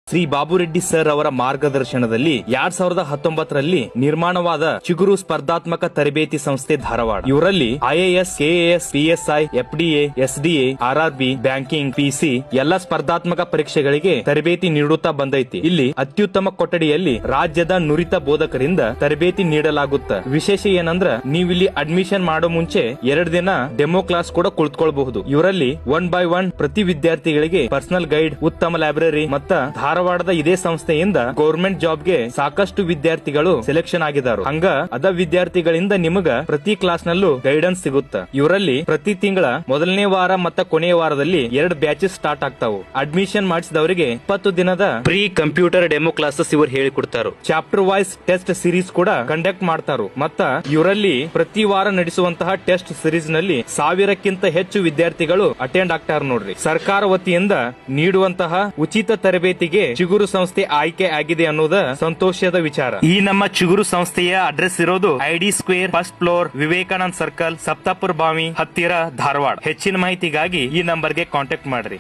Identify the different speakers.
Speaker 1: Shri Babureddy sir ಅವರ ಮಾರ್ಗದರ್ಶನದಲ್ಲಿ 2019ರಲ್ಲಿ ನಿರ್ಮಾಣವಾದ ಚಿಗುರು ಸ್ಪರ್ಧಾತ್ಮಕ ತರಬೇತಿ ಸಂಸ್ಥೆ ಧಾರವಾಡ. ಇವರಲ್ಲಿ IAS, KAS, PSI, FDA, SDA, RRB, banking, PC ಎಲ್ಲ ಸ್ಪರ್ಧಾತ್ಮಕ ಪರೀಕ್ಷೆಗಳಿಗೆ ತರಬೇತಿ ನೀಡುತ್ತಾ ಬಂದೈತಿ. ಇಲ್ಲಿ ಅತ್ಯುತ್ತಮ ಕೊಠಡಿಯಲ್ಲಿ ರಾಜ್ಯದ ನುರಿತ ಬೋಧಕರಿಂದ ತರಬೇತಿ ನೀಡಲಾಗುತ್ತ. ವಿಶೇಷ ಏನಂದ್ರ ನೀವಿಲ್ಲಿ ಅಡ್ಮಿಷನ್ ಮಾಡೋ ಮುಂಚೆ 2 ದಿನ ಡೆಮೋ ಕ್ಲಾಸ್ ಕೂಡ ಕುಳಿತುಕೊಳ್ಳಬಹುದು. ಇವರಲ್ಲಿ 1 by 1 ಪ್ರತಿ ವಿದ್ಯಾರ್ಥಿಗಳಿಗೆ ಪರ್ಸನಲ್ ಗೈಡ್, ಉತ್ತಮ ಲೈಬ್ರರಿ ಮತ್ತ ಧಾರವಾಡದ ಇದೇ ಸಂಸ್ಥೆಯಿಂದ ಗೌರ್ಮೆಂಟ್ ಜಾಬ್ಗೆ ಸಾಕಷ್ಟು ವಿದ್ಯಾರ್ಥಿಗಳು ಸೆಲೆಕ್ಷನ್ ಆಗಿದ್ದಾರೆ. ಹಂಗ ಅದ ವಿದ್ಯಾರ್ಥಿಗಳಿಂದ ನಿಮಗ ಪ್ರತಿ ಕ್ಲಾಸ್ ನಲ್ಲೂ ಗೈಡೆನ್ಸ್ ಸಿಗುತ್ತ. ಇವರಲ್ಲಿ ಪ್ರತಿ ತಿಂಗಳ ಮೊದಲನೇ ವಾರ ಮತ್ತ ಕೊನೆಯ ವಾರದಲ್ಲಿ 2 ಬ್ಯಾಚಸ್ ಸ್ಟಾರ್ಟ್ ಆಗ್ತಾವು. ಅಡ್ಮಿಷನ್ ಮಾಡಿಸಿದವರಿಗೆ 20 ದಿನದ ಪ್ರೀ ಕಂಪ್ಯೂಟರ್ ಡೆಮೋ ಕ್ಲಾಸಸ್ ಇವರು ಹೇಳಿಕೊಡ್ತಾರು. ಚಾಪ್ಟರ್ ವೈಸ್ ಟೆಸ್ಟ್ ಸೀರೀಸ್ ಕೂಡ ಕಂಡಕ್ಟ್ ಮಾಡ್ತಾರು. ಮತ್ತ ಇವರಲ್ಲಿ ಪ್ರತಿ ವಾರ ನಡೆಸುವಂತಹ ಟೆಸ್ಟ್ ಸೀರೀಸ್ ನಲ್ಲಿ 1000ಕ್ಕಿಂತ ಹೆಚ್ಚು ವಿದ್ಯಾರ್ಥಿಗಳು ಅಟೆಂಡ್ ಆಗ್ತಾರ ನೋಡ್ರಿ. ಸರ್ಕಾರ ವತಿಯಿಂದ ನೀಡುವಂತಹ ಉಚಿತ ತರಬೇತಿಗೆ ಚಿಗುರು ಸಂಸ್ಥೆ ಆಯ್ಕೆ ಆಗಿದೆ ಅನ್ನೋದ ಸಂತೋಷದ ವಿಚಾರ. ಈ ನಮ್ಮ ಚಿಗುರು ಸಂಸ್ಥೆಯ ಅಡ್ರೆಸ್ ಇರೋದು ID square, first floor, Vivekanand circle, Saptapura ಬಾವಿ ಹತ್ತಿರ, ಧಾರವಾಡ. ಹೆಚ್ಚಿನ ಮಾಹಿತಿಗಾಗಿ ಈ ನಂಬರ್ಗೆ ಕಾಂಟ್ಯಾಕ್ಟ್ ಮಾಡ್ರಿ.